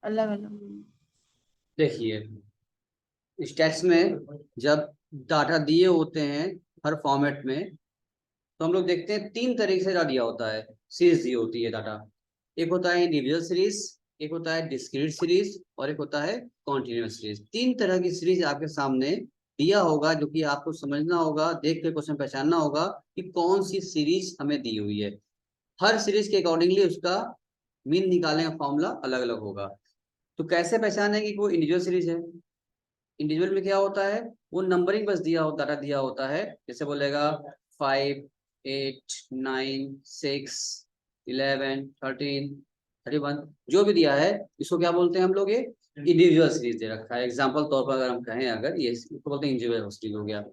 अलग अलग। देखिए, स्टैट्स में जब डाटा दिए होते हैं हर फॉर्मेट में, तो हम लोग देखते हैं तीन तरीके से डाटा दिया होता है, सीरीज दी होती है डाटा। एक होता है इंडिविजुअल सीरीज, एक होता है डिस्क्रीट सीरीज, और एक होता है कॉन्टिन्यूस सीरीज। तीन तरह की सीरीज आपके सामने दिया होगा, जो कि आपको समझना होगा, देख के क्वेश्चन पहचानना होगा कि कौन सी सीरीज हमें दी हुई है। हर सीरीज के अकॉर्डिंगली उसका मीन निकालने का फॉर्मूला अलग अलग होगा। तो कैसे पहचानेंगे कि वो इंडिविजुअल सीरीज है? इंडिविजुअल में क्या होता है, वो नंबरिंग बस दिया होता, डाटा दिया होता है। जैसे बोलेगा 5, 8, 9, 6, 11, 13, 31, जो भी दिया है, इसको क्या बोलते हैं हम लोग? ये इंडिविजुअल सीरीज दे रखा है। एग्जाम्पल तौर पर अगर हम कहें, अगर ये इसको बोलते हैं इंडिविजुअल सीरीज हो गया।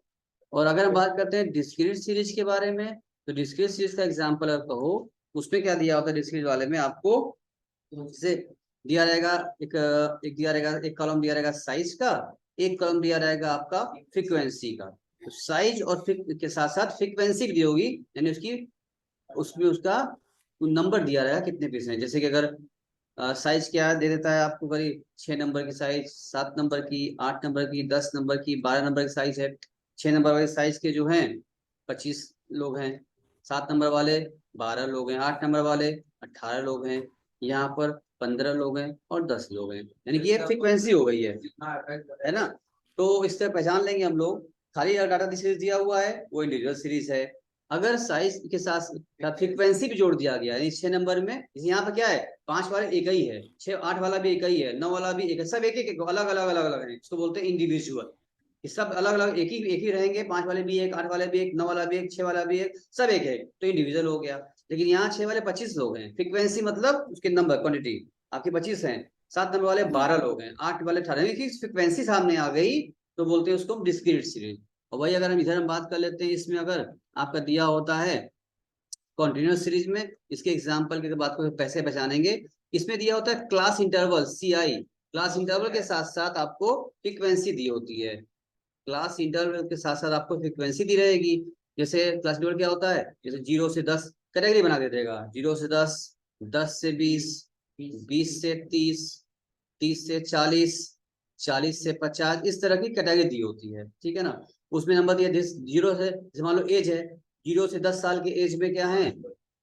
और अगर हम बात करते हैं डिस्क्रीट सीरीज के बारे में, तो डिस्क्रीट सीरीज का एग्जाम्पल अगर कहो, उसमें क्या दिया होता है डिस्क्रीट वाले में आपको? जैसे दिया रहेगा एक एक दिया रहेगा, एक कॉलम दिया रहेगा साइज का, एक कॉलम दिया रहेगा आपका फ्रीक्वेंसी का। तो साइज और के साथ साथ फ्रीक्वेंसी भी दी होगी, यानी उसकी उसमें उसका नंबर दिया रहेगा कितने पीस हैं। जैसे कि अगर साइज क्या दे देता है आपको, करीब 6 नंबर की साइज, 7 नंबर की, 8 नंबर की, 10 नंबर की, 12 नंबर की साइज है। 6 नंबर वाले साइज के जो हैं 25 लोग हैं, 7 नंबर वाले 12 लोग हैं, 8 नंबर वाले 18 लोग हैं, यहाँ पर 15 लोग हैं और 10 लोग हैं। यानी कि ये फ्रीक्वेंसी हो गई है ना? तो इस तरह पहचान लेंगे हम लोग। खाली डाटा सीरीज दिया हुआ है वो इंडिविजुअल सीरीज है। अगर साइज के साथ फ्रीक्वेंसी भी जोड़ दिया गया, यानी 6 नंबर में, यहाँ पर क्या है, 5 वाला एक ही है, 6, 8 वाला भी एक ही है, 9 वाला भी एक है, सब एक एक अलग अलग अलग अलग है, इसको बोलते हैं इंडिविजुअल। ये सब अलग अलग एक ही रहेंगे, 5 वाले भी एक, 8 वाले भी एक, 9 वाला भी एक, 6 वाला भी एक, सब एक है, तो इंडिविजुअल हो गया। लेकिन यहाँ 6 वाले 25 लोग हैं, फ्रीक्वेंसी मतलब उसके नंबर क्वांटिटी आपके 25 हैं। 7 नंबर वाले 12 लोग हैं, 8 वाले 18, फ्रीक्वेंसी सामने आ गई, तो बोलते हैं उसको डिस्क्रीट सीरीज। और वही अगर हम इधर हम बात कर लेते हैं, इसमें अगर आपका दिया होता है कॉन्टिन्यूस सीरीज में, इसके एग्जाम्पल की बात को कैसे पहचानेंगे? इसमें दिया होता है class interval CI, class interval के साथ साथ आपको फ्रीक्वेंसी दी होती है। क्लास इंटरवल के साथ साथ आपको फ्रीक्वेंसी दी रहेगी। जैसे क्लास इंटरवल क्या होता है, जैसे 0 से 10 कैटेगरी बना दे देगा, 0 से 10, 10 से 20, 20 से 30, 30 से 40, 40 से 50, इस तरह की कैटेगरी दी होती है, ठीक है ना? उसमें नंबर दिया, जीरो से, जैसे मान लो एज है, 0 से 10 साल के एज में क्या है,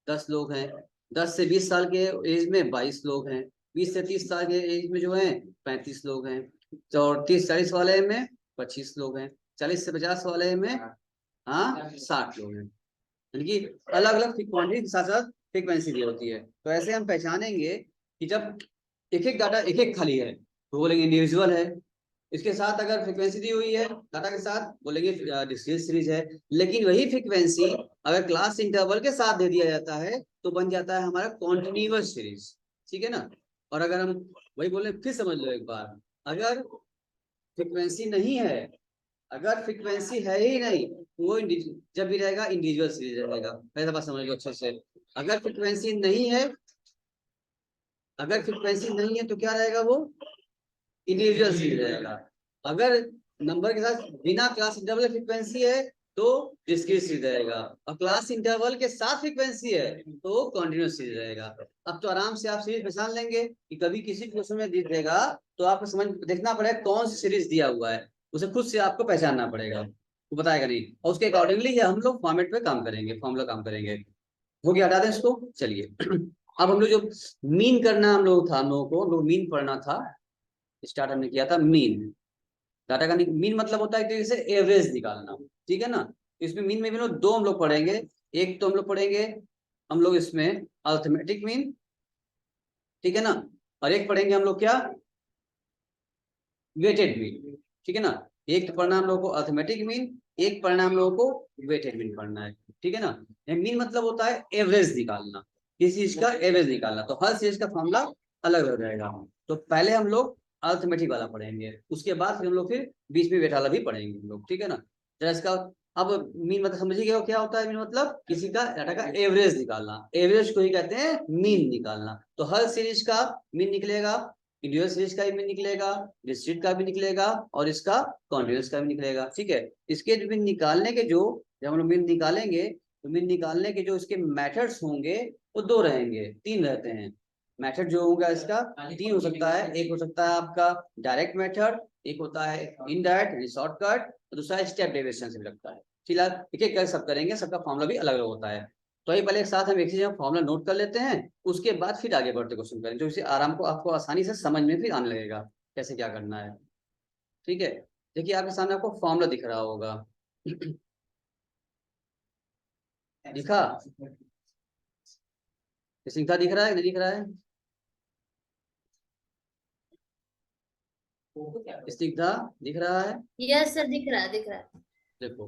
10 लोग हैं। 10 से 20 साल के एज में 22 लोग हैं। 20 से 30 साल के एज में जो है 35 लोग हैं। और 30 40 वाले में 25 लोग हैं। 40 से 50 वाले में, हाँ, 60 लोग हैं। यानी कि अलग अलग क्वांटिटी के साथ साथ फ्रीक्वेंसी दी होती है। तो ऐसे हम पहचानेंगे कि जब एक एक डाटा एक एक खाली है, तो बोलेंगे इंडिविजुअल है। इसके साथ अगर फ्रीक्वेंसी दी हुई है डाटा के साथ, बोलेंगे डिस्क्रीट सीरीज है। लेकिन वही फ्रीक्वेंसी अगर क्लास इंटरवल के साथ दे दिया जाता है, तो बन जाता है हमारा कॉन्टिन्यूअस सीरीज, ठीक है ना? और अगर हम वही बोले, फिर समझ लो एक बार, अगर फ्रीक्वेंसी नहीं है, अगर फ्रीक्वेंसी है ही नहीं, तो वो जब भी रहेगा इंडिविजुअल सीरीज रहेगा। पहला बात समझ लो अच्छे से। अगर फ्रीक्वेंसी नहीं है, अगर फ्रीक्वेंसी नहीं है तो क्या रहेगा वो? इंडिविजुअल सीरीज रहेगा। अगर नंबर के साथ बिना क्लास इंटरवल फ्रीक्वेंसी है, तो डिस्क्रीट सीरीज रहेगा। और क्लास इंटरवल के साथ फ्रीक्वेंसी है, तो कॉन्टिन्यूस सीरीज रहेगा। अब तो आराम से आप सीरीज पहचान लेंगे कि कभी किसी क्वेश्चन में दिख देगा, तो आपको समझ देखना पड़ेगा कौन सी सीरीज दिया हुआ है, उसे खुद से आपको पहचानना पड़ेगा, वो बताएगा नहीं, और उसके अकॉर्डिंगली हम लोग फॉर्मेट पे काम करेंगे, फॉर्मूला काम करेंगे। हो गया, हटा दें इसको, चलिए। अब हम लोग जो मीन करना हम लोग था, हम लोग मीन पढ़ना था। स्टार्ट हमने किया था मीन। डाटा का मीन मतलब होता है कि जैसे एवरेज निकालना, ठीक है ना? इसमें मीन में भी लोग दो हम लोग पढ़ेंगे। एक तो हम लोग पढ़ेंगे, हम लोग इसमें अर्थमेटिक मीन, ठीक है ना? और एक पढ़ेंगे हम लोग क्या, वेटेड मीन, ठीक है ना? एक तो पढ़ना हम लोग को अर्थमेटिक मीन, एक पढ़ना हम लोगों को वेटेड मीन पढ़ना है, ठीक है ना? मीन मतलब होता है एवरेज निकालना, किसी चीज का एवरेज निकालना। तो हर चीज का फॉर्मूला अलग अलग रहेगा। तो पहले हम लोग अर्थमेटिक वाला पढ़ेंगे, उसके बाद फिर हम लोग फिर बीच में वेट वाला भी पढ़ेंगे हम लोग, ठीक है ना? जरा इसका अब मीन मतलब समझिए क्या होता है। मीन मतलब किसी का डाटा का एवरेज निकालना, एवरेज को ही कहते हैं मीन निकालना। तो हर सीरीज का मीन निकलेगा, इंडिविजुअल सीरीज का भी निकलेगा, डिस्क्रीट का भी निकलेगा, और इसका कॉन्टिन्यूअस का भी निकलेगा, ठीक है? इसके जो मीन निकालने के, जो जब हम लोग मीन निकालेंगे, तो मीन निकालने के जो इसके मेथड्स होंगे वो दो रहेंगे, तीन रहते हैं। मेथड जो होगा इसका 3 हो सकता है। एक हो सकता है आपका डायरेक्ट मेथड, एक होता है इनडायरेक्ट शॉर्टकट, और दूसरा स्टेप डेविएशन से भी लगता है। फिलहाल एक एक कर सब करेंगे, सबका फॉर्मूला भी अलग अलग होता है। तो ये पहले एक साथ हम एक चीज फॉर्मूला नोट कर लेते हैं, उसके बाद फिर आगे बढ़ते क्वेश्चन करेंगे, जो इसे आराम को आपको आसानी से समझ में फिर आने लगेगा कैसे क्या करना है। ठीक है, देखिए आपके सामने आपको फॉर्मूला दिख रहा होगा। दिखा? स्निग्धा दिख रहा है नहीं दिख रहा है? स्निग्धा दिख रहा है? यस सर, दिख रहा है दिख रहा है। देखो,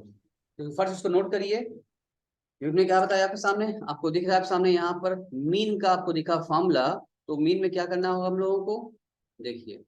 तो फर्स्ट उसको नोट करिए। यूट्यूब ने क्या बताया आपके सामने, आपको दिख रहा है आपके सामने यहाँ पर मीन का आपको दिखा फॉर्मूला। तो मीन में क्या करना होगा हम लोगों को, देखिए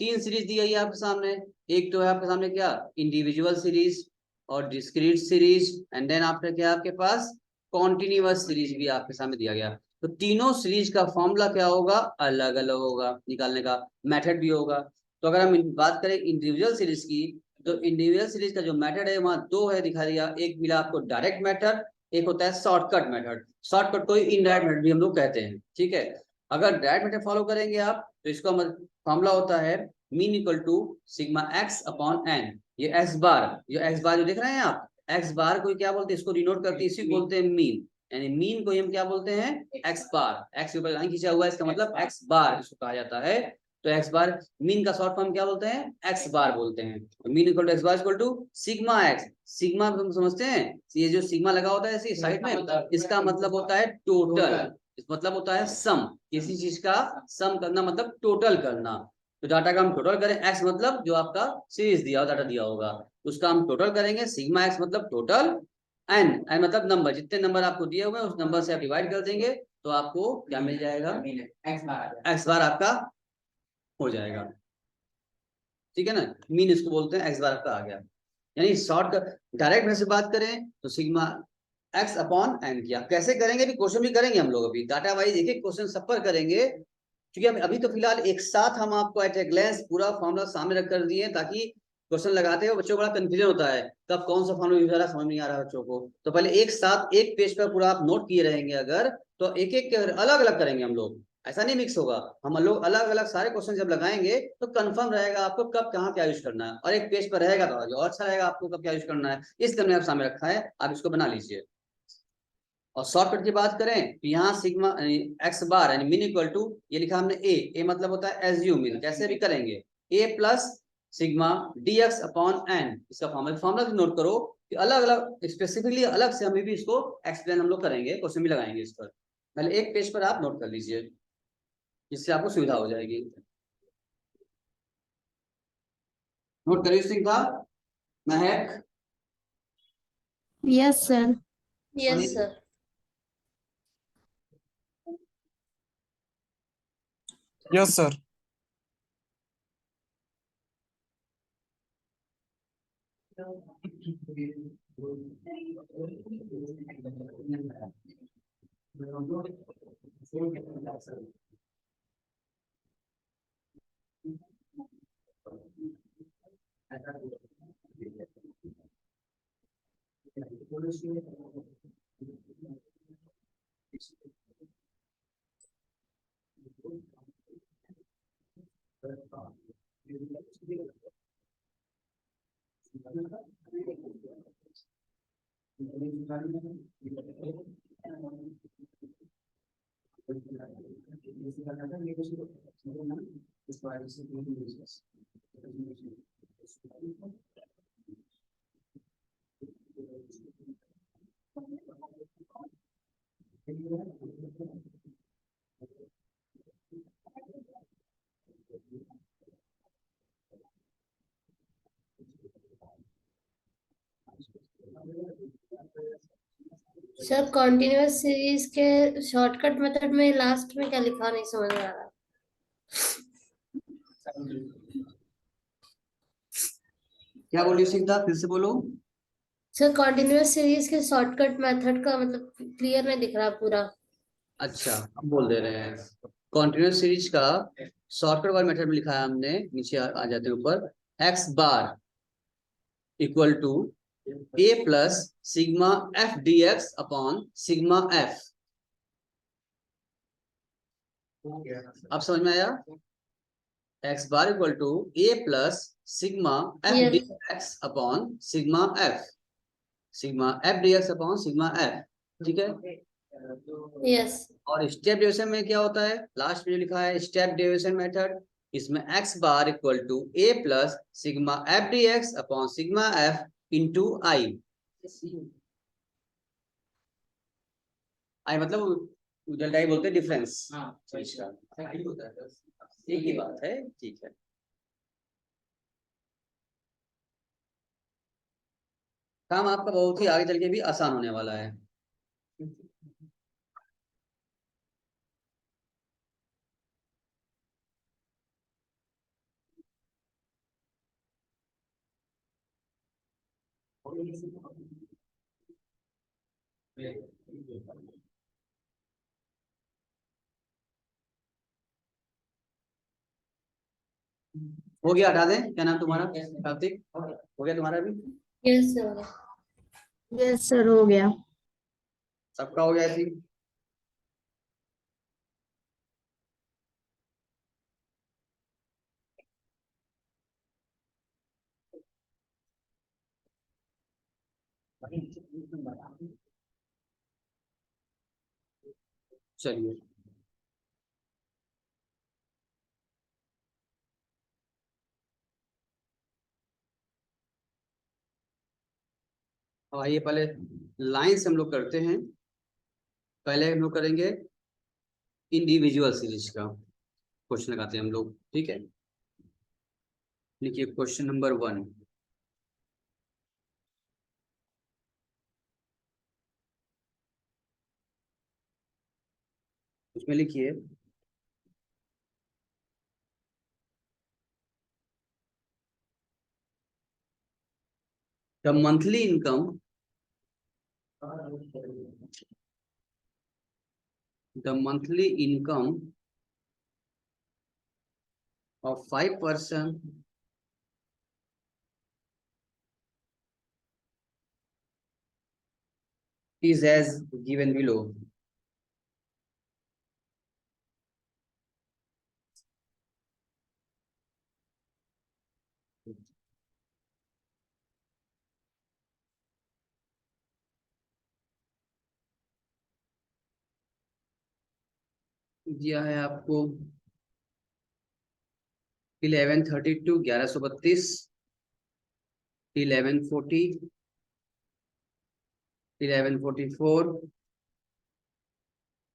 3 सीरीज दी गई है आपके सामने। एक तो है आपके सामने क्या, इंडिविजुअल सीरीज और discrete series, and then after क्या आपके पास कॉन्टिन्यूअस सीरीज भी आपके सामने दिया गया। तो तीनों सीरीज का फॉर्मूला क्या होगा, अलग अलग होगा, निकालने का मेथड भी होगा। तो अगर हम बात करें इंडिविजुअल सीरीज की, तो इंडिविजुअल सीरीज का जो मेथड है वहां 2 है दिखा दिया। एक मिला आपको डायरेक्ट मेथड, एक होता है शॉर्टकट मेथड। शॉर्टकट को इनडायरेक्ट मेथड भी हम लोग कहते हैं। ठीक है, अगर डायरेक्ट मेथड फॉलो करेंगे आप तो इसका फॉर्मूला होता है mean equal to sigma x upon n. ये एक्स बार, जो देख रहे हैं आप, एक्स बार को क्या बोलते हैं, इसको डिनोट करते हैं, इसी को बोलते हैं मीन। यानी मीन को हम क्या बोलते हैं, एक्स बार। एक्स के ऊपर लाइन खींचा हुआ है, इसका मतलब एक्स बार इसको कहा जाता है। तो एक्स बार मीन का शॉर्ट फॉर्म क्या बोलते हैं, एक्स बार बोलते हैं। Mean equal to x bar equal to sigma x. Sigma हम समझते हैं, ये जो सिग्मा लगा होता है इसी साइड में, इसका मतलब होता है टोटल, इस मतलब होता है सम। किसी चीज का सम करना मतलब टोटल करना। तो डाटा का हम टोटल करें, एक्स मतलब जो आपका सीरीज दिया डाटा दिया होगा उसका हम टोटल करेंगे। सिग्मा एक्स मतलब टोटल, एन एन मतलब नंबर, जितने नंबर आपको दिए हुए उस नंबर से आप डिवाइड कर देंगे तो आपको क्या मिल जाएगा, एक्स बार आपका हो जाएगा। ठीक है ना, मीन इसको बोलते हैं, एक्स बार आपका आ गया। यानी शॉर्ट डायरेक्ट में से बात करें तो सिग्मा एक्स अपॉन एन किया। कैसे करेंगे, भी क्वेश्चन भी करेंगे हम लोग, अभी डाटा वाइज एक एक क्वेश्चन सब पर करेंगे। क्योंकि हम अभी तो फिलहाल एक साथ हम आपको एट ए ग्लैंस पूरा फॉर्मूला सामने रख कर दिए, ताकि क्वेश्चन लगाते हो बच्चों को बड़ा कंफ्यूजन होता है कब कौन सा फॉर्मूला यूज हो रहा है, समझ नहीं आ रहा है बच्चों को। तो पहले एक साथ एक पेज पर पूरा आप नोट किए रहेंगे अगर, तो एक एक अलग अलग करेंगे हम लोग, ऐसा नहीं मिक्स होगा। हम लोग अलग अलग सारे क्वेश्चन जब लगाएंगे तो कंफर्म रहेगा आपको कब कहाँ क्या यूज करना है, और एक पेज पर रहेगा तो और अच्छा रहेगा आपको कब क्या यूज करना है। इस तरह आप सामने रखा है, आप इसको बना लीजिए। और शॉर्टकट की बात करें तो यहाँ सिग्मा एक्स बार यानी मीन इक्वल टू, ये लिखा हमने ए मतलब होता है एज्यूम मीन, कैसे भी करेंगे A plus sigma D x upon N. इसका फॉर्मूला भी नोट करो कि अलग अलग स्पेसिफिकली अलग से हमें भी इसको एक्सप्लेन हम लोग करेंगे, क्वेश्चन भी लगाएंगे इस पर। पहले एक पेज पर आप नोट कर लीजिए, जिससे आपको सुविधा हो जाएगी। नोट करिए सिंह, महक, yes sir. Yes sir. Yes sir. Sir continuous series के शॉर्टकट मेथड में लास्ट में क्या लिखा नहीं समझ आ रहा। क्या बोलिए सीधा फिर से बोलो। सर कॉन्टिन्यूअस सीरीज के शॉर्टकट मेथड का मतलब क्लियर नहीं दिख रहा पूरा। अच्छा, अब बोल दे रहे हैं। कॉन्टिन्यूस सीरीज का शॉर्टकट वाला मेथड में लिखा है हमने, नीचे आ जाते हैं ऊपर, x bar equal to A plus sigma F D x upon sigma f. अब समझ में आया? X bar equal to A plus sigma F d yes x upon sigma F D x upon sigma f, ठीक है। Yes और step deviation में क्या होता है, लास्ट में जो लिखा है स्टेप डेविएशन मेथड, इसमें X bar equal to A plus sigma F D x upon sigma F into I. I मतलब डेल्टा आई बोलते हैं डिफरेंस, एक ही बात है, ठीक है। काम आपका बहुत ही आगे चल के भी आसान होने वाला है। हो गया, हटा दें, क्या नाम तुम्हारा? कार्तिक, हो गया तुम्हारा भी? यस सर यस सर हो गया। सबका हो गया ऐसे ही? चलिए, आइए पहले लाइन से हम लोग करते हैं। पहले हम लोग करेंगे इंडिविजुअल सीरीज का क्वेश्चन लगाते हैं हम लोग, ठीक है। लिखिए क्वेश्चन नंबर 1। उसमें लिखिए the monthly income of 5% is as given below. दिया है आपको 1132 1132, 1140, 1144,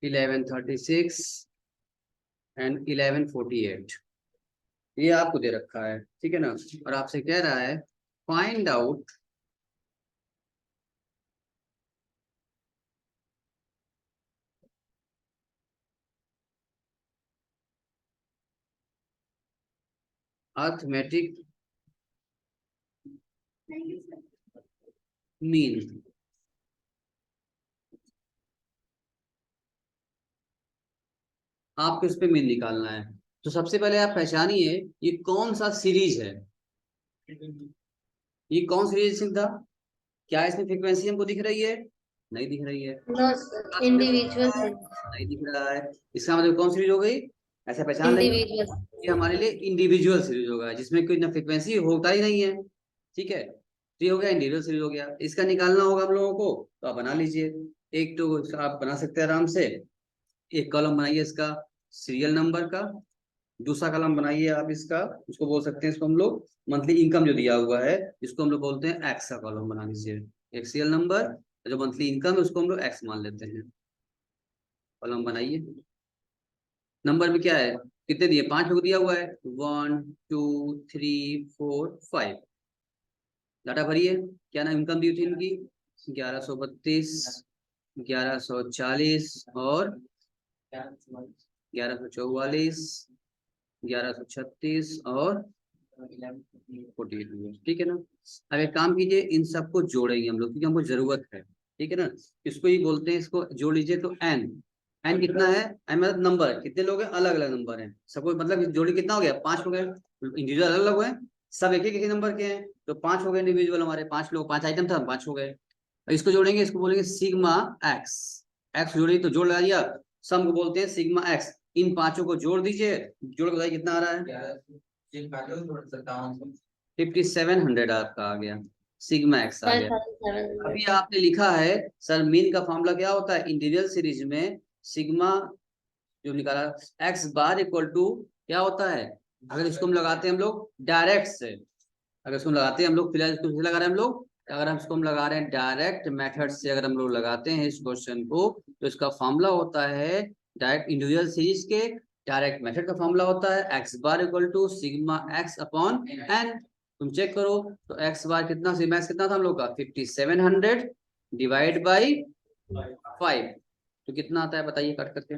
1136 एंड 1148, ये आपको दे रखा है, ठीक है ना। और आपसे कह रहा है फाइंड आउट अर्थमेटिक मीन। आपको इस पे मीन निकालना है। तो सबसे पहले आप पहचानिए ये कौन सा सीरीज है, ये कौन सीरीज था? क्या इसमें फ्रीक्वेंसी हमको दिख रही है? नहीं दिख रही है। नो सर इंडिविजुअल नहीं दिख रहा है। इसका मतलब कौन सीरीज हो गई? ऐसा पहचान लेंगे इंडिविजुअल ये हमारे लिए इंडिविजुअल सीरीज होगा, जिसमें कोई ना फ्रीक्वेंसी होता ही नहीं है, ठीक है। तो ये हो गया इंडिविजुअल सीरीज हो गया। इसका निकालना होगा हम लोगों को, तो आप बना लीजिए। एक तो आप बना सकते हैं आराम से, एक कॉलम बनाइए इसका सीरियल नंबर का, दूसरा कॉलम बनाइए आप इसका, उसको बोल सकते हैं, इसको हम लोग मंथली इनकम जो दिया हुआ है इसको हम लोग बोलते हैं एक्स का कॉलम बना लीजिए। एक सीरियल नंबर जो मंथली इनकम है उसको हम लोग एक्स मान लेते हैं। कॉलम बनाइए। नंबर में क्या है, कितने दिए? 5 लोग दिया हुआ है, 1 2 3 4 5। डाटा भरिए। क्या नाम इनकम दी थी इनकी? 1132, 1140 और 1144, 1136 और 48, ठीक है ना। अब एक काम कीजिए, इन सबको जोड़ेंगे हम लोग क्योंकि हमको जरूरत है, ठीक है ना। इसको ही बोलते हैं, इसको जोड़ लीजिए। तो एन एन कितना है? एन मतलब नंबर, कितने लोग हैं? अलग अलग नंबर हैं सबको, मतलब जोड़ी कितना हो गया? 5 हो गए। इंडिविजुअल अलग अलग हुए, सब एक एक नंबर के हैं, तो 5 हो गए इंडिविजुअल हमारे। 5 लोग, 5 आइटम था, 5 हो गए। इसको जोड़ेंगे, इसको बोलेंगे सिग्मा एक्स। एक्स जोड़ी तो जोड़ लगा दिया, सम को बोलते हैं सिग्मा एक्स। इन पांचों को जोड़ दीजिए, जोड़ के बताइए कितना आ रहा है। 5700 आपका आ गया, सिग्मा एक्स आ गया। 5700। अभी आपने लिखा है सर मीन का फॉर्मूला क्या होता है इंडिविजुअल सीरीज में, सिग्मा जो निकाला एक्स बार इक्वल टू क्या होता है, अगर इसको हम लगाते हैं हम लोग डायरेक्ट से, अगर इसको लगाते हैं हम लोग, फिलहाल इसको लगा रहे हैं हम लोग, अगर हम इसको हम लगा रहे हैं डायरेक्ट मेथड से, अगर हम लोग लगाते हैं इस क्वेश्चन को, तो इसका फॉर्मूला होता है डायरेक्ट इंडिविजुअल सीरीज के डायरेक्ट मेथड का फॉर्मूला होता है x bar equal to sigma x upon n. तुम चेक करो तो एक्स बार कितना, सिग्मा एक्स कितना था हम लोग का 5700 डिवाइड बाई 5, तो कितना आता है बताइए काट करके।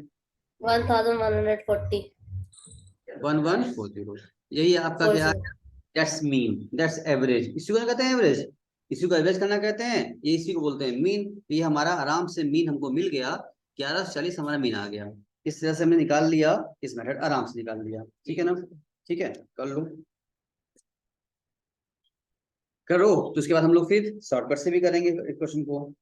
1140। 1140, यही आपका क्या है, दैट्स मीन, दैट्स एवरेज, इसी को कहते हैं एवरेज, इसी को एवरेज करना कहते हैं, ये इसी को बोलते हैं मीन। तो ये हमारा आराम से मीन हमको मिल गया, 1140 हमारा मीन आ गया, इस तरह से हमने निकाल लिया, इस मेथड आराम से निकाल लिया, ठीक है ना, ठीक है कर लो, करो। तो उसके बाद हम लोग फिर शॉर्टकट से भी करेंगे क्वेश्चन को।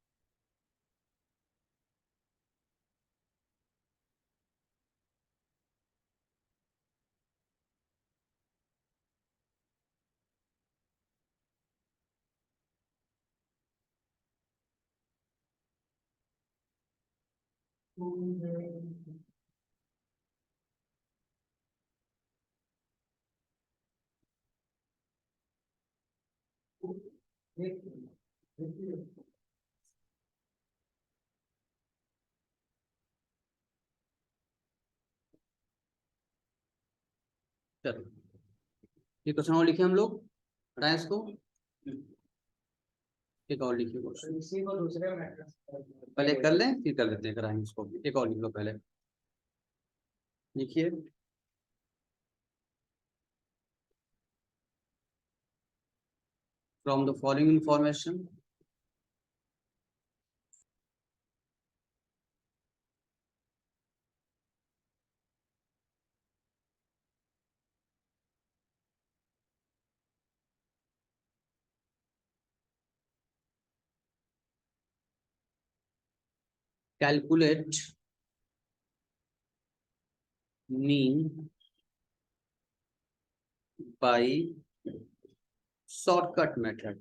चलो ये क्वेश्चन और लिखे हम लोग, हटाएं इसको, एक और लिखिए क्वेश्चन, पहले कर लें फिर कर लेते हैं, कराएंगे इसको, एक और लिख लो पहले, लिखिए। From the following information, calculate mean by shortcut method,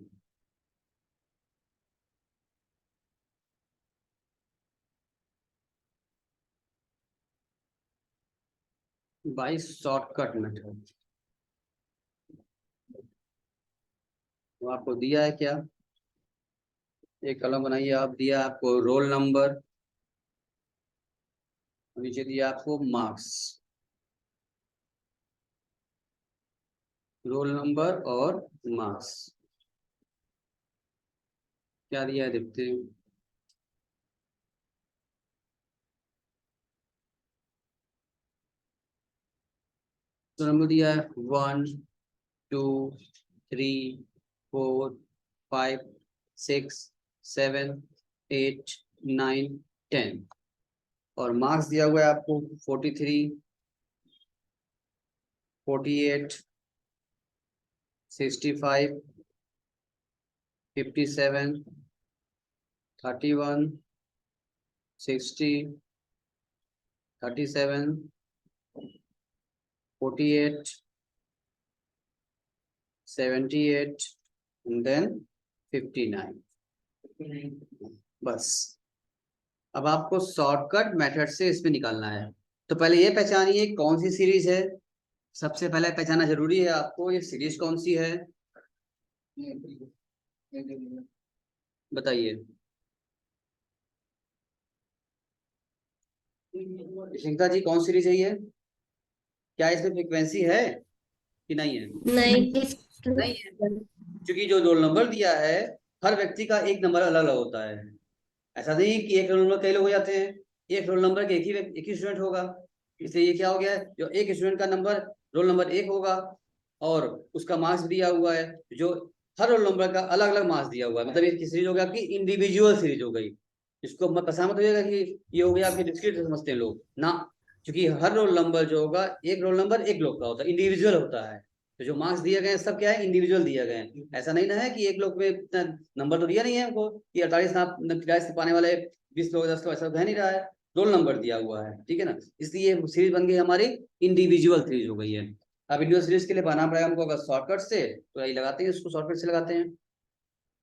by shortcut method. तो आपको दिया है क्या, एक कलम बनाइए आप, दिया आपको रोल नंबर, नीचे दिया आपको मार्क्स, रोल नंबर और मार्क्स, क्या दिया है देखते हैं। तो नंबर दिया है 1 2 3 4 5 6 7 8 9 10, और मार्क्स दिया हुआ है आपको 43 48 65 57 31 60 37 48 78 and then 59। बस अब आपको शॉर्टकट मेथड से इसमें निकालना है। तो पहले ये पहचानिए कौन सी सीरीज है, सबसे पहले पहचाना जरूरी है आपको, ये सीरीज कौन सी है बताइए। यशिंका जी कौन सीरीज है ये, क्या इसमें फ्रीक्वेंसी है कि नहीं है? नहीं, नहीं है, क्योंकि जो रोल नंबर दिया है हर व्यक्ति का एक नंबर अलग अलग होता है, ऐसा नहीं कि एक रोल नंबर कई लोग हो जाते हैं, एक रोल नंबर के एक ही स्टूडेंट होगा, इसलिए ये क्या हो गया है, जो एक स्टूडेंट का नंबर रोल नंबर 1 होगा और उसका मार्क्स दिया हुआ है, जो हर रोल नंबर का अलग अलग मार्क्स दिया हुआ है, मतलब ये सीरीज हो गया आपकी इंडिविजुअल सीरीज हो गई। इसको मत पता मत होगा कि ये हो गया आपकी डिस्क्रीट समझते हैं लोग ना, क्योंकि हर रोल नंबर जो होगा एक रोल नंबर एक लोग का होता है, इंडिविजुअल होता है। तो जो मार्क्स दिए गए हैं सब क्या है, इंडिविजुअल दिए गए हैं, ऐसा नहीं ना है कि एक लोग में इतना नंबर तो दिया नहीं है हमको कि 48 पाने वाले 20 लोग 10 लोग, ऐसा कह नहीं रहा है, रोल नंबर दिया हुआ है, ठीक है ना। इसलिए सीरीज बन गई हमारी इंडिविजुअल सीरीज हो गई है। अब इंडिविजुअल सीरीज के लिए बनाना पड़ेगा हमको, अगर शॉर्टकट से तो यही लगाते हैं, इसको शॉर्टकट से लगाते हैं।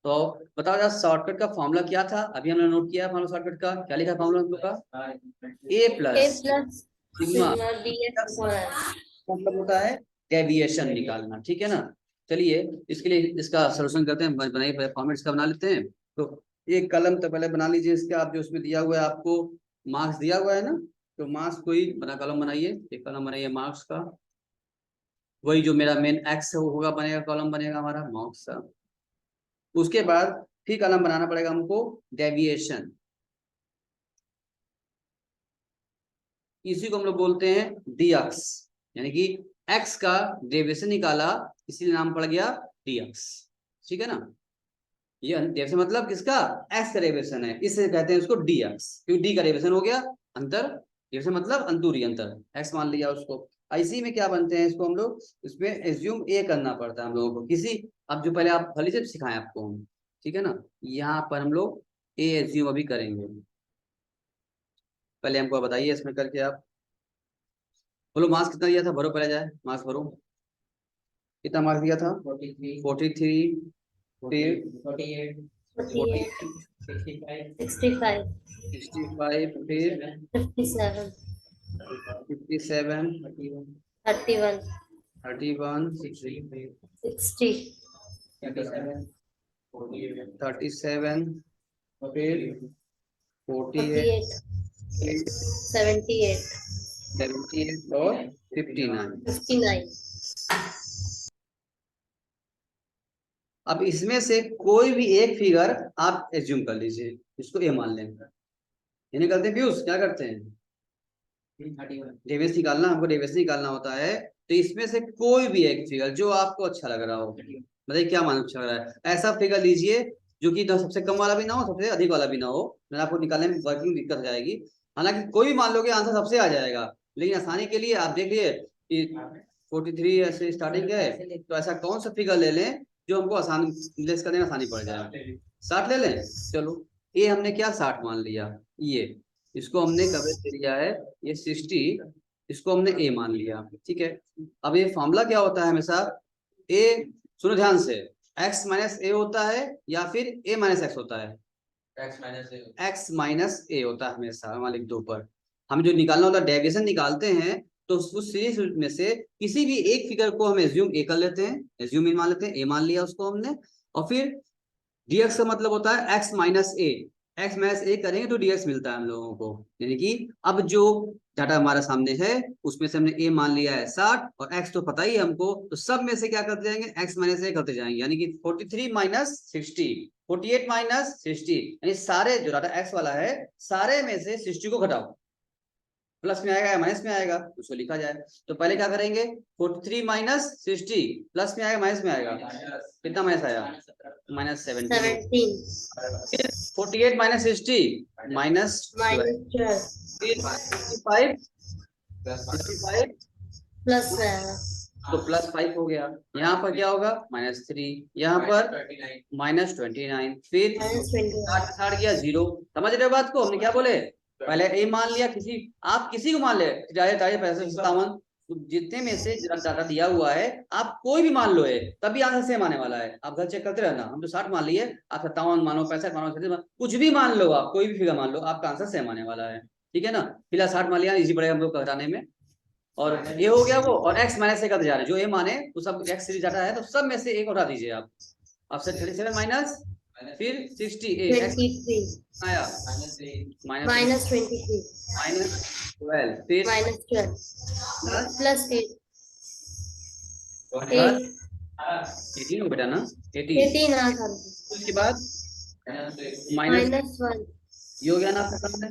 तो बताओ यार शॉर्टकट का फॉर्मूला क्या था, अभी हमने नोट किया फॉर्मूला शॉर्टकट का, क्या लिखा फॉर्मूला हम लोग का, A A plus plus sigma, sigma D X मतलब होता है डेविएशन निकालना, ठीक है ना। चलिए इसके लिए इसका सोल्यूशन करते हैं, बनाइए फॉर्मेट इसका बना लेते हैं। तो एक कलम तो पहले बना लीजिए इसका, आप जो उसमें दिया हुआ है आपको मार्क्स दिया हुआ है ना, तो मार्क्स को ही बना कलम बनाइए, एक कलम बनाइए मार्क्स का, वही जो मेरा मेन एक्स होगा बनेगा, कॉलम बनेगा हमारा मार्क्स का। उसके बाद फिर कॉलम बनाना पड़ेगा हमको डेविएशन, इसी को हम लोग बोलते हैं डीएक्स, यानी कि एक्स का डेविएशन निकाला, इसीलिए नाम पड़ गया डीएक्स, ठीक है ना। ये डेविएशन मतलब किसका, एक्स का डेविएशन है, इससे कहते हैं उसको डीएक्स, क्योंकि डी का डेविएशन हो गया अंतर, डेविएशन मतलब अंतुरी अंतर, एक्स मान लिया उसको। इसी में क्या बनते हैं इसको हम लोग, इसमें एज्यूम ए करना पड़ता है हम लोगों को किसी, अब जो पहले आप फली से सिखाएं आपको हम, ठीक है ना। यहाँ पर हम लोग ए एज्यूम अभी करेंगे, पहले हमको बताइए इसमें करके आप बोलो मार्क्स कितना दिया था, भरो पहले जाए मार्क्स भरो, कितना मार्क्स दिया था 43, फिर 48 65 65, फिर 57 57, 31 31, 60 37, फिर 48, 48 78 78 और 59। 59 अब इसमें से कोई भी एक फिगर आप एज्यूम कर लीजिए, इसको ए मान लें, ये निकलते हैं व्यूज, क्या करते हैं डेविएशन निकालना, हमको डेविएशन निकालना होता है। तो इसमें से कोई भी एक फिगर जो आपको अच्छा लग रहा हो, बताइए क्या मान अच्छा लग रहा है, ऐसा फिगर लीजिए जो कि ना सबसे कम वाला भी ना हो सबसे अधिक वाला भी ना हो, ना आपको निकालने में वर्किंग दिक्कत हो जाएगी। हालांकि कोई भी मान लोगे आंसर सबसे आ जाएगा, लेकिन आसानी के लिए आप देख लिए कि 43 ऐसे स्टार्टिंग है, तो ऐसा कौन सा फिगर ले लें जो हमको आसान लेस करने में आसानी पड़ जाए, 60 ले लें, चलो ये हमने क्या 60 मान लिया, ये इसको हमने कवरेज दे लिया है, ये 60, इसको हमने ए मान लिया, ठीक है। अब ये फॉर्मूला क्या होता है हमेशा, ए सुनो ध्यान से, एक्स माइनस ए होता है या फिर ए माइनस एक्स होता है, एक्स माइनस ए होता है हमेशा, हमारे लिख दो पर हम जो निकालना होता है डेविएशन निकालते हैं, तो उस सीरीज में से किसी भी एक फिगर को हम एज्यूम ए कर लेते हैं, एज्यूम इन मान लेते हैं, ए मान लिया उसको हमने, और फिर डीएक्स का मतलब होता है एक्स माइनस ए, एक्स माइनस ए करेंगे तो डीएक्स मिलता है हम लोगों को, यानी कि अब जो डाटा हमारा सामने है उसमें से हमने ए मान लिया है 60 और एक्स तो पता ही है हमको, तो सब में से क्या करते जाएंगे एक्स माइनस ए करते जाएंगे, यानी कि 43 माइनस 60, 48 माइनस 60, यानी सारे जो डाटा एक्स वाला है सारे में से 60 को घटाओ, प्लस में आएगा या माइनस में आएगा उसको लिखा जाए। तो पहले क्या करेंगे 43 माइनस 60, प्लस में आएगा माइनस में आएगा, कितना माइनस आया -17, 17 48 माइनस 60 माइनस -12 55 प्लस तो प्लस 5 हो गया, यहाँ पर क्या होगा -3, यहाँ पर -29, फिर -21 60 गया 0, समझ रहे हो बात को, हमने क्या बोले पहले ए मान लिया, किसी आप किसी को मान ले, 57, जितने में से डाटा दिया हुआ है आप कोई भी मान लो है तभी आंसर सेम आने वाला है, आप घर चेक करते रहना, हम तो 60 मान लिए, आप 57 मानो 65 मानो 36 कुछ भी मान लो, आप कोई भी फिगर मान लो आपका आंसर सेम आने वाला है, ठीक है ना। फिलहाल 60 मान लिया, इजी पड़ेगा हम लोग घटाने में, और ये हो गया वो, और एक्स माइनस से करते जा रहे हैं, जो ए माने तो सब एक्स सीरीज डाटा है तो सब में से एक उठा दीजिए आप, से 37 माइनस फिर 68 23 आया -23 -12 फिर -12 प्लस 8 18 हो बेटा ना 18, उसके बाद -1 ये हो गया ना आपका सामने,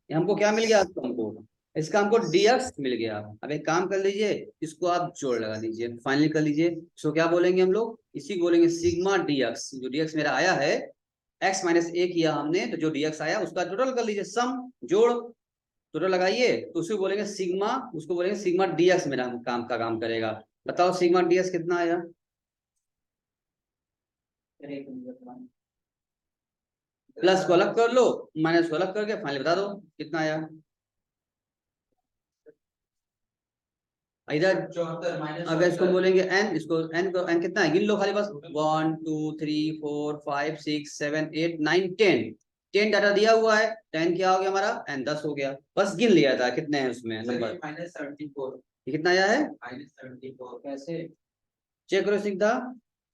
हमको क्या मिल गया आपको, हमको इसका हमको डीएक्स मिल गया। अब एक काम कर लीजिए, इसको आप जोड़ लगा दीजिए, फाइनल कर लीजिए, इसको क्या बोलेंगे हम लोग, इसी को बोलेंगे सिग्मा डीएक्स, जो डीएक्स मेरा आया है एक्स माइनस ए किया हमने, तो जो डीएक्स आया उसका टोटल कर लीजिए, सम जोड़ टोटल लगाइए, तो उसको बोलेंगे सिग्मा, उसको बोलेंगे सिग्मा डीएक्स मेरा काम करेगा। बताओ सिग्मा डीएक्स कितना आया, प्लस को अलग कर लो, माइनस को अलग करके फाइनल बता दो कितना आया, इधर 74 अगर इसको बोलेंगे n, इसको n को n कितना है गिन लो खाली बस 1 2 3 4 5 6 7 8 9 10 10 डाटा दिया हुआ है। 10 क्या हो गया हमारा n 10 हो गया, बस गिन लिया था कितने हैं उसमें नंबर। -74 ये कितना आया है -74 कैसे चेक करो सीधा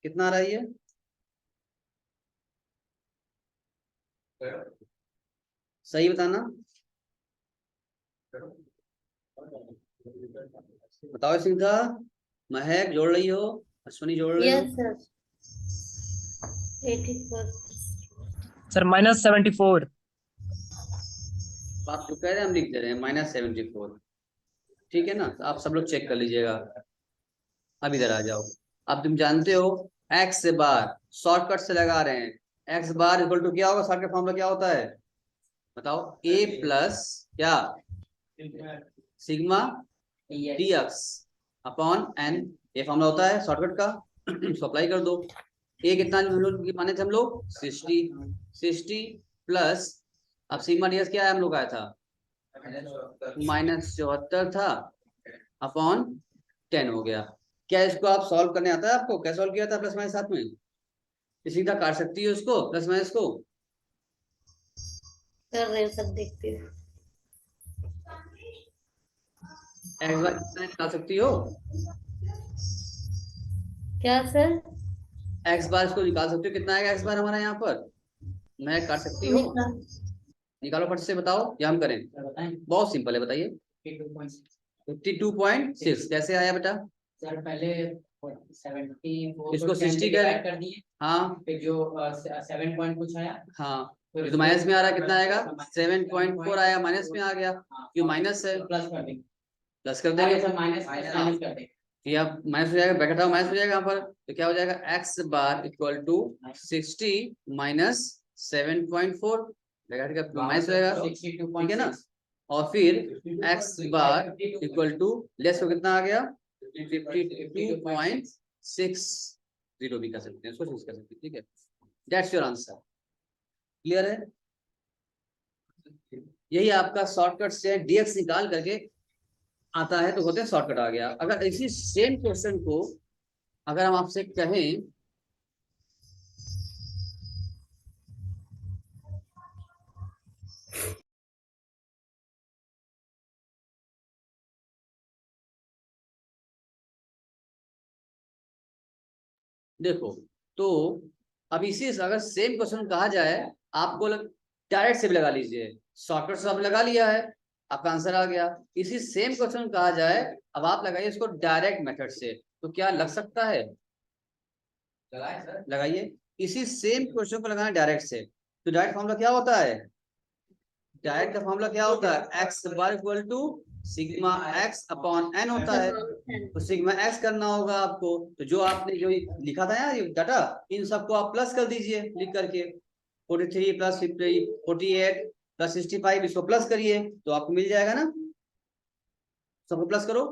कितना आ रहा है ये, सही बताना बताओ सीधा। महक जोड़ रही हो, अश्विनी जोड़ रही हो। Yes sir 84 sir -74। आप जो कह रहे हैं हम लिख दे रहे हैं -74, ठीक है ना। तो आप सब लोग चेक कर लीजिएगा। अब इधर आ जाओ। अब तुम जानते हो x बार शॉर्टकट से लगा रहे हैं, x बार इक्वल टू क्या होगा, शॉर्टकट फॉर्मूला क्या होता है बताओ, a प्लस क्या सिग्मा dx अपॉन n, ये फॉर्मूला होता है शॉर्टकट का। इसको अप्लाई कर दो। a कितना हम लोग माने थे हम लोग 60 प्लस, अब सिग्मा dx क्या है हम लोग आया था -74 था अपॉन 10 हो गया। क्या इसको आप सॉल्व करने आता है आपको, क्या सॉल्व किया था प्लस माइनस साथ में, सीधा काट सकती है उसको प्लस माइनस को, कर रहे हैं सब देखते हैं। एक्स बार कितना निकाल सकती हो, क्या सर एक्स बार इसको निकाल सकती हो, कितना आएगा एक्स बार हमारा यहाँ पर, मैं काट सकती हो, निकाल निकालो फट से बताओ या हम करें, बहुत सिंपल है बताइए। 52.6 कैसे आया बेटा, सर पहले 74 इसको 60 डिवाइड कर दिए, हाँ फिर जो 7 पॉइंट कुछ आया हाँ, फिर ये तो माइनस में आ रहा है, कितना आएगा 7.4 आया, माइनस में आ गया क्यों माइनस है, प्लस कर देंगे, प्लस कर देंगे सर माइनस माइनस कर देंगे, ये अब माइनस हो जाएगा, ब्रैकेट माइनस हो जाएगा यहाँ पर, तो क्या हो जाएगा x bar equal to 60 minus 7.4, bracket का माइनस हो जाएगा, ठीक है ना। और फिर x bar equal to less हो कितना आ गया 52.60 भी कर सकते हैं, इसको चूज कर सकते हैं, ठीक है। दैट्स योर आंसर, क्लियर है। यही आपका शॉर्टकट से डीएक्स निकाल करके आता है तो होते हैं शॉर्टकट आ गया। अगर इसी सेम क्वेश्चन को अगर हम आपसे कहें देखो, तो अब इसी अगर सेम क्वेश्चन कहा जाए आपको डायरेक्ट से भी लगा लीजिए, शॉर्टकट से आप लगा लिया है आपका आंसर आ गया। इसी सेम क्वेश्चन कहा जाए अब आप लगाइए इसको डायरेक्ट मेथड से, तो क्या लग सकता है, लगाइए। इसी सेम क्वेश्चन को लगाना डायरेक्ट से, तो डायरेक्ट फॉर्मूला क्या होता है, डायरेक्ट का फॉर्मूला क्या होता है x bar equal to sigma x upon n होता है, तो सिग्मा एक्स करना होगा आपको, तो जो आपने जो लिखा था यार ये डाटा, इन सबको आप प्लस कर दीजिए लिख करके, 43 प्लस 48 प्लस 65 इसको प्लस करिए तो आपको मिल जाएगा ना, सबको प्लस करो,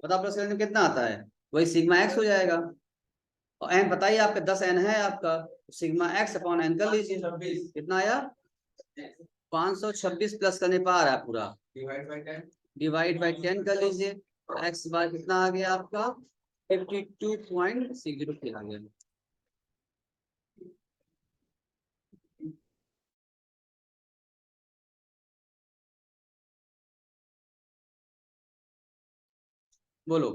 बताओ प्लस करने में कितना आता है, वही सिग्मा एक्स हो जाएगा। और एन बताइए आपका 10 एन है आपका, सिग्मा एक्स अपॉन एन कर लीजिए, कितना आया 526 प्लस करने पर आ रहा है पूरा, डिवाइड बाई 10 कर लीजिए, एक्स बार कितना आ गया आपका 52.60 आ गया। बोलो,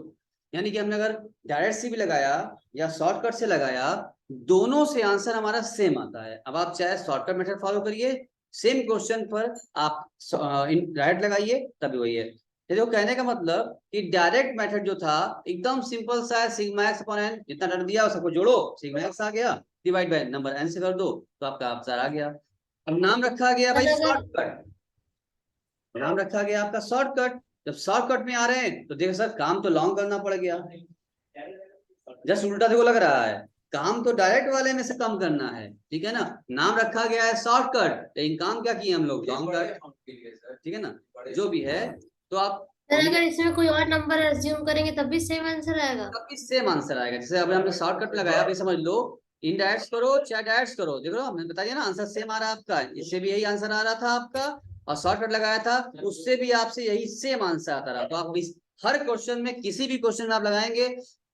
यानी कि हमने अगर डायरेक्ट से भी लगाया या शॉर्टकट से लगाया, दोनों से आंसर हमारा सेम आता है। अब आप चाहे शॉर्टकट मेथड फॉलो करिए, सेम क्वेश्चन पर आप डायरेक्ट लगाइए तभी वही है। देखो कहने का मतलब कि डायरेक्ट मेथड जो था एकदम सिंपल सा है, सिग्मा एक्स अपॉन एन, जितना डाटा दिया सबको जोड़ो, सिग्मा एक्स आ गया, डिवाइड बाय नंबर एन से कर दो तो आपका आंसर आ गया। अब नाम रखा गया भाई शॉर्टकट, नाम रखा गया आपका शॉर्टकट। जब शॉर्टकट में आ रहे हैं तो देखो सर काम तो लॉन्ग करना पड़ गया, जस्ट उल्टा देखो लग रहा है, काम तो डायरेक्ट वाले में से कम करना है, ठीक है ना। नाम रखा गया है शॉर्टकट, लेकिन काम क्या किए हम लोग लॉन्ग कर, ठीक है ना, जो भी है। तो आप सर अगर इसमें कोई और नंबर एज्यूम करेंगे तब भी सेम आंसर आएगा, तब सेम आंसर आएगा। जैसे अभी हमने शॉर्टकट लगाया, अभी समझ लो इनडायरेक्ट करो चाहे डायरेक्ट करो, देख लो हमने बताया ना आंसर सेम आ रहा है आपका, इससे भी यही आंसर आ रहा था आपका, और शॉर्टकट लगाया था उससे भी आपसे यही सेम आंसर आता रहा। तो आप हर क्वेश्चन में, किसी भी क्वेश्चन में आप लगाएंगे,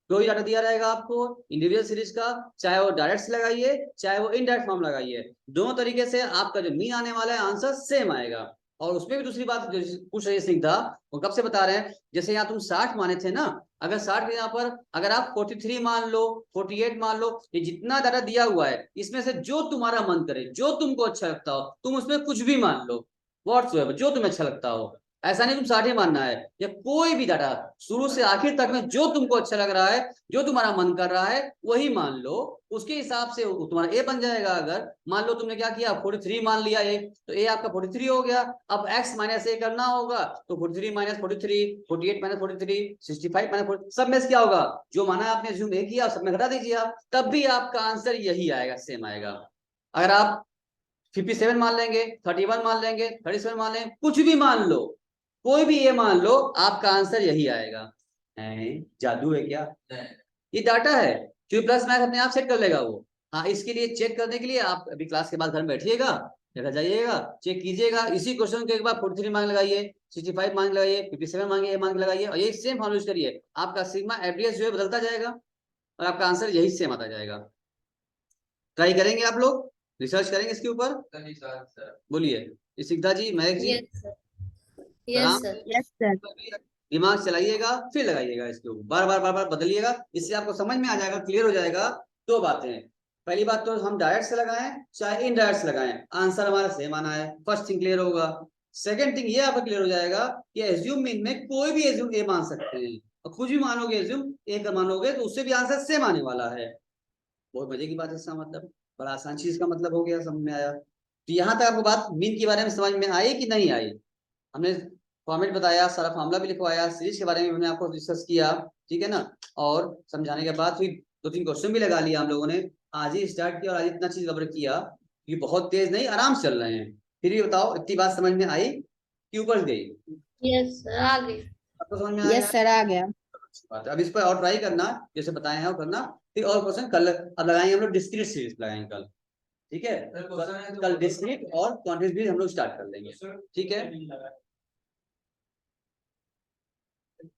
कोई डाटा दिया रहेगा आपको इंडिविजुअल सीरीज का, चाहे वो डायरेक्ट से लगाइए चाहे वो इनडायरेक्ट फॉर्म लगाइए, दोनों तरीके से आपका जो मीन आने वाला है आंसर सेम आएगा। और उसमें भी दूसरी बात जो पूछ रही स्निग्धा, वो कब से बता रहे हैं, जैसे यहाँ तुम 60 माने थे ना, अगर 60 के यहाँ पर अगर आप 43 मान लो, 48 मान लो, ये जितना डाटा दिया हुआ है इसमें से जो तुम्हारा मन करे, जो तुमको अच्छा लगता हो, तुम उसमें कुछ भी मान लो, व्हाट्सएवर जो तुम्हें अच्छा लगता हो। ऐसा नहीं तुम 60 ही मानना है, या कोई भी डाटा शुरू से आखिर तक में जो तुमको अच्छा लग रहा है, जो तुम्हारा मन कर रहा है वही मान लो, उसके हिसाब से तुम्हारा ए बन जाएगा। अगर मान लो तुमने क्या किया 43 मान लिया ए, तो ए आपका 43 हो गया। अब x माइनस ए करना होगा, तो 43 माइनस 43, 48 माइनस 43, 65 माइनस 40, सब में क्या होगा, जो माना आपने ज्यूम ए किया सब में घटा दीजिए आप, तब भी आपका आंसर यही आएगा, सेम आएगा। अगर आप 57 मान लेंगे, 31 मान लेंगे, 37 मान लेंगे, कुछ भी मान लो, कोई भी ये मान लो, आपका आंसर यही आएगा। जादू है क्या? ये डाटा है, क्यू प्लस मैथ अपने आप सेट कर लेगा वो। हाँ, इसके लिए चेक करने के लिए आप अभी क्लास के बाद घर में बैठिएगा, जगह जाइएगा, चेक कीजिएगा, इसी क्वेश्चन के एक बार 43 मान लगाइए, 65 मान लगाइए, 57 मांगे मान के लगाइए, और ये सेम फॉर्मूला यूज करिए, आपका सिग्मा एफडीएस जो है बदलता जाएगा और आपका आंसर यही सेम आता जाएगा। ट्राई करेंगे आप लोग, रिसर्च करेंगे इसके ऊपर? बोलिए Siddha ji, Mahak ji. Yes sir, yes sir. Yes sir. दिमाग चलाइएगा, फिर लगाइएगा इसके ऊपर, बार बार बदलिएगा, इससे आपको समझ में आ जाएगा, क्लियर हो जाएगा। दो बातें, पहली बात तो हम डायरेक्ट से लगाएं चाहे इनडायरेक्ट से लगाएं, आंसर हमारा सेम आना है, फर्स्ट थिंग क्लियर होगा। सेकंड थिंग ये आपको क्लियर हो जाएगा कि एज्यूम मीन में कोई भी एज्यूम ए मान सकते हैं, और कुछ भी मानोगे एज्यूम ए का मानोगे तो उससे भी आंसर सेम आने वाला है। बहुत मजे की बात है, इसका मतलब बड़ा आसान चीज का मतलब हो गया, समझ में आया। तो यहाँ तक आपको बात मीन के बारे में समझ में आई कि नहीं आई? हमने फॉर्मेट बताया, सारा फार्मूला भी लिखवाया, सीरीज के बारे में हमने आपको डिस्कस किया, ठीक है ना। और समझाने के बाद फिर 2-3 क्वेश्चन भी लगा लिया हम लोगों ने, आज ही स्टार्ट किया और आज इतना चीज कवर किया, ये बहुत तेज नहीं, आराम से चल रहे हैं। फिर भी बताओ, इतनी बात समझ में आई कि ऊपर गई? यस सर, आ गई। आपको समझ में आ गया? यस सर, आ गया। बात है, अब इस पर और ट्राई करना, जैसे बताए हैं वो करना। फिर और क्वेश्चन कल अब लगाएंगे हम लोग, डिस्क्रीट सीरीज लगाएंगे कल, ठीक है। कल डिस्क्रीट और क्वांटिटी भी हम लोग स्टार्ट कर लेंगे, ठीक है।